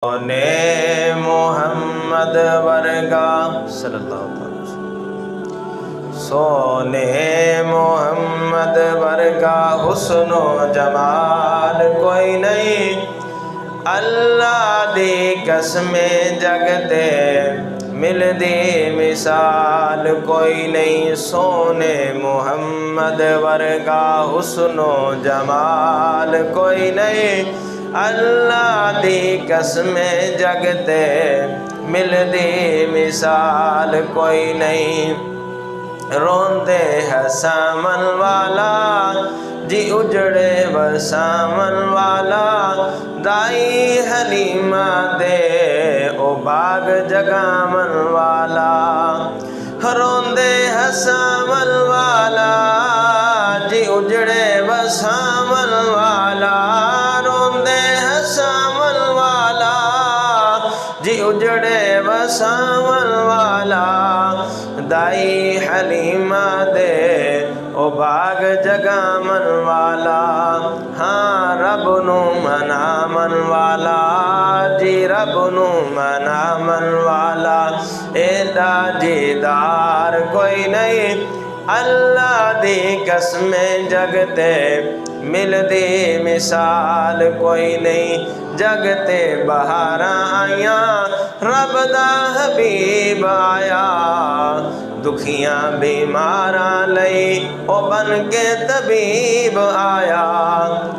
ने मोहम्मद वर्गा सल्लल्लाहु अलैहि वसल्लम सोने मोहम्मद वर्गा हुस्नो जमाल कोई नहीं। अल्लाह दी कसमें जगते मिलदी मिसाल कोई नहीं। सोने मोहम्मद वर्गा हुस्नो जमाल कोई नहीं। अल्लाह दी कसमें जगते मिलदी मिसाल कोई नहीं। रोंदे हसामन वाला जी उजड़े वसामन वाला दाई हलीमा दे ओ बाग जगामन वाला। रोंदे हसामन वाला जी उजड़े वसामन वाला। रोंदे हसामन वाला जी उजड़े वसामन वाला दाई हलीमा दे ओ बाग जगामन वाला। हाँ रब नू मनामन वाला जी रब नू मनामन वाला एदा दीदार कोई नहीं। अल्लाह दी कसमें जगते मिलदी मिसाल कोई नहीं। जगते बहारा आया रब दा हबीब आया दुखियां बीमारा लई ओ बन के तबीब आया।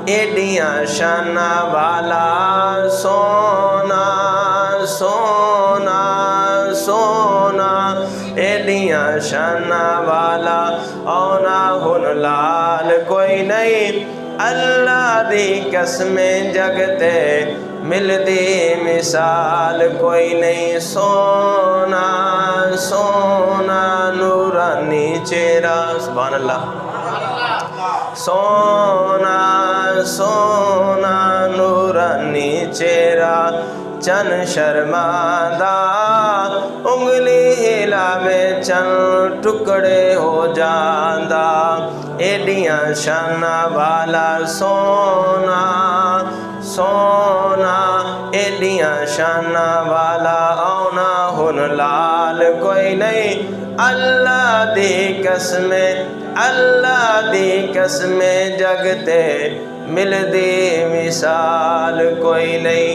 एडियां शाना वाला सोना सोना सोना एडियां शाना वाला औना हुन लाल कोई नहीं। अल्लाह दी कसमें जगते मिलदी मिसाल कोई नहीं। सोना सोना नूरानी चेहरा सुभान अल्लाह। सोना सोना नूरानी चेहरा चन शर्मादा उंगली हिलावे चन टुकड़े हो जांदा। एडियां शाना वाला सोना सोना एडियां शाना वाला औना हुन लाल कोई नहीं। अल्लाह दी कसमें जगते मिलदी मिसाल कोई नहीं।